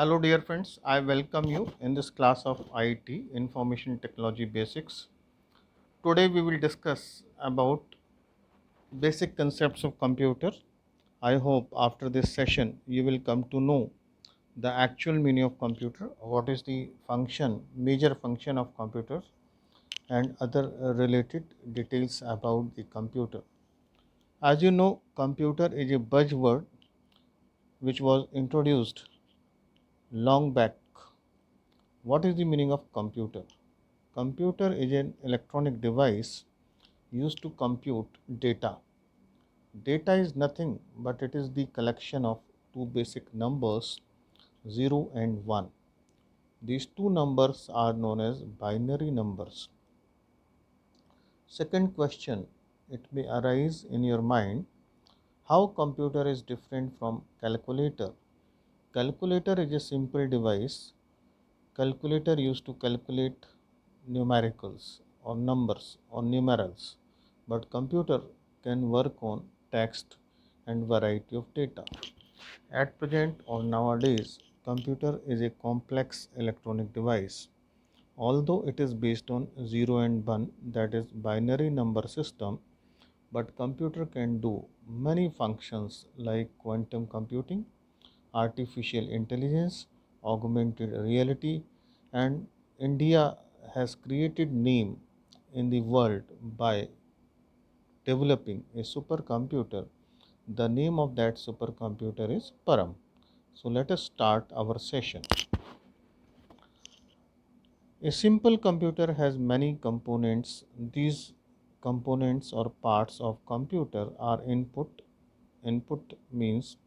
Hello dear friends, I welcome you in this class of IT Information Technology Basics. Today we will discuss about basic concepts of computer. I hope after this session you will come to know the actual meaning of computer, what is the function, major function of computers and other related details about the computer. As you know, computer is a buzzword which was introduced long back. What is the meaning of computer? Computer is an electronic device used to compute data. Data is nothing but it is the collection of two basic numbers 0 and 1. These two numbers are known as binary numbers. Second question, it may arise in your mind, how computer is different from calculator. Calculator is a simple device. Calculator used to calculate numericals or numbers or numerals, but computer can work on text and variety of data. At present or nowadays, computer is a complex electronic device. Although it is based on 0 and 1, that is binary number system, but computer can do many functions like quantum computing, artificial intelligence, augmented reality, and India has created name in the world by developing a supercomputer. The name of that supercomputer is Param. So let us start our session. A simple computer has many components. These components or parts of computer are input. Input means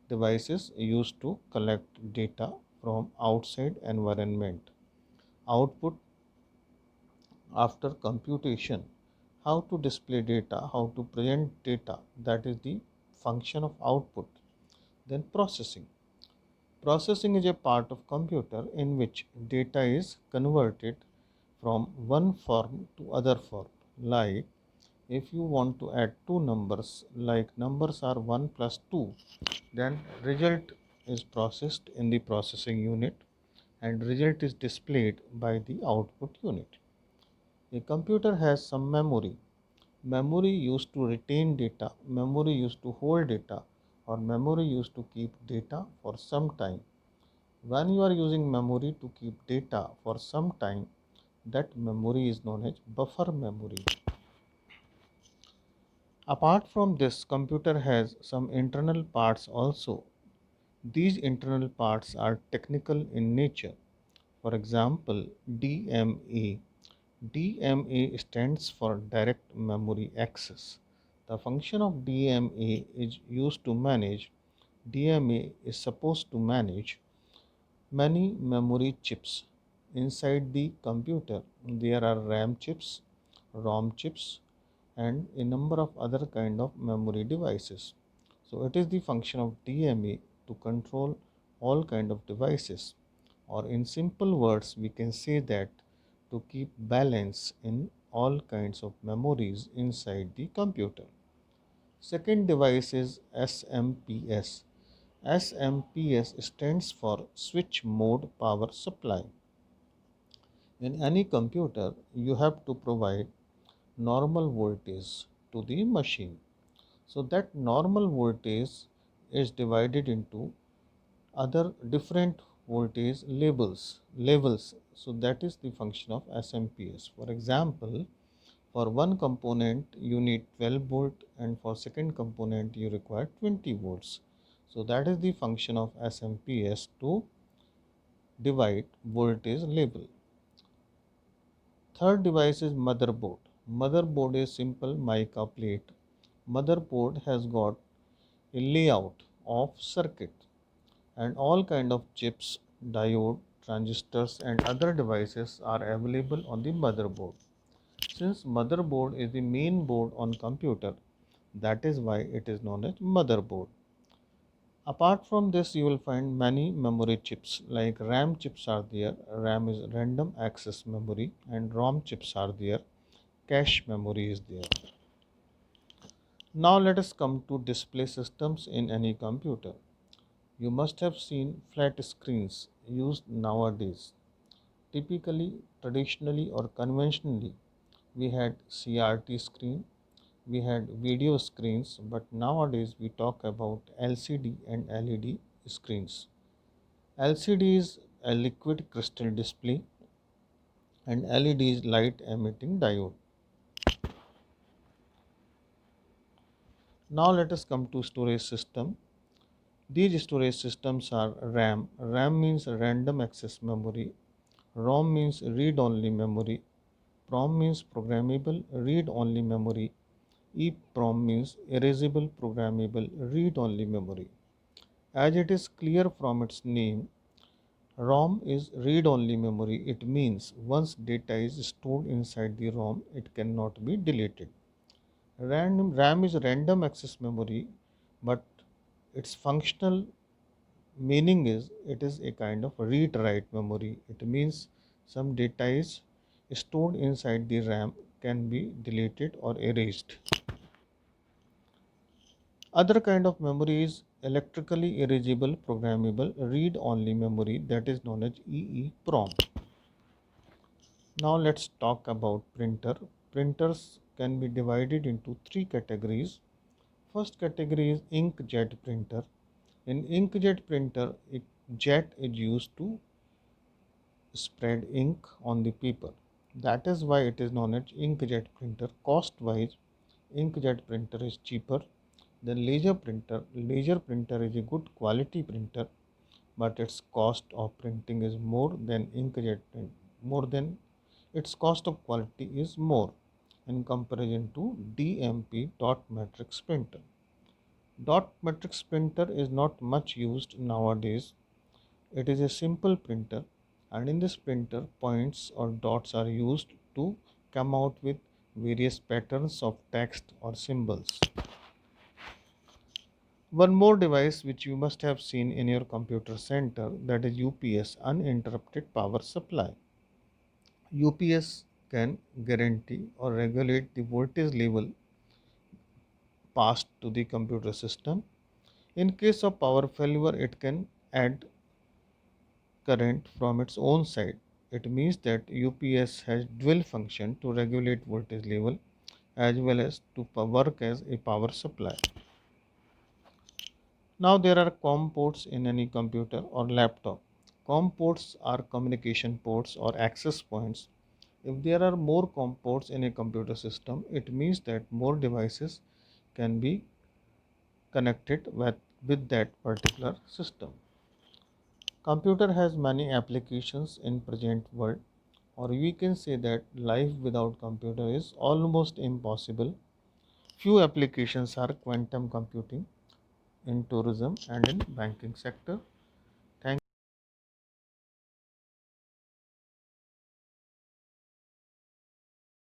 devices used to collect data from outside environment. Output after computation, how to display data, how to present data, that is the function of output. Then processing. Processing is a part of computer in which data is converted from one form to other form. Like if you want to add two numbers, like numbers are 1 plus 2, then result is processed in the processing unit and result is displayed by the output unit. A computer has some memory. Memory used to retain data, memory used to hold data, or memory used to keep data for some time. When you are using memory to keep data for some time, that memory is known as buffer memory. Apart from this, computer has some internal parts also. These internal parts are technical in nature. For example, DMA. DMA stands for Direct Memory Access. The function of DMA is used to manage. DMA is supposed to manage many memory chips. Inside the computer, there are RAM chips, ROM chips, and a number of other kind of memory devices. So it is the function of DMA to control all kind of devices, or in simple words we can say that to keep balance in all kinds of memories inside the computer. Second device is SMPS. SMPS stands for switch mode power supply. In any computer you have to provide normal voltage to the machine. So that normal voltage is divided into other different voltage levels. So that is the function of SMPS. For example, for one component you need 12 volt and for second component you require 20 volts. So that is the function of SMPS to divide voltage level. Third device is motherboard. Motherboard is simple mica plate. Motherboard has got a layout of circuit and all kind of chips, diode, transistors and other devices are available on the motherboard. Since motherboard is the main board on computer, that is why it is known as motherboard. Apart from this, you will find many memory chips like RAM chips are there. RAM is random access memory and ROM chips are there. Cache memory is there. Now let us come to display systems in any computer. You must have seen flat screens used nowadays. Typically, traditionally or conventionally, we had CRT screen, we had video screens, but nowadays we talk about LCD and LED screens. LCD is a liquid crystal display and LED is light emitting diode. Now let us come to storage system. These storage systems are RAM. RAM means random access memory. ROM means read only memory. PROM means programmable read only memory. EEPROM means erasable programmable read only memory. As it is clear from its name, ROM is read only memory. It means once data is stored inside the ROM, it cannot be deleted. RAM is random access memory, but its functional meaning is it is a kind of read write memory. It means some data is stored inside the RAM can be deleted or erased. Other kind of memory is electrically erasable programmable read only memory, that is known as EEPROM. Now let's talk about printer. Printers can be divided into three categories. First category is inkjet printer. In inkjet printer, a jet is used to spread ink on the paper. That is why it is known as inkjet printer. Cost wise, inkjet printer is cheaper than laser printer. Laser printer is a good quality printer, but its cost of printing is more than inkjet print. More than its cost of quality is more in comparison to DMP dot matrix printer. Dot matrix printer is not much used nowadays. It is a simple printer, and in this printer, points or dots are used to come out with various patterns of text or symbols. One more device which you must have seen in your computer center, that is UPS, uninterrupted power supply. UPS can guarantee or regulate the voltage level passed to the computer system. In case of power failure, it can add current from its own side. It means that UPS has dual function to regulate voltage level as well as to work as a power supply. Now there are COM ports in any computer or laptop. COM ports are communication ports or access points. If there are more COM ports in a computer system, it means that more devices can be connected with that particular system. Computer has many applications in present world, or we can say that life without computer is almost impossible. Few applications are quantum computing in tourism and in banking sector.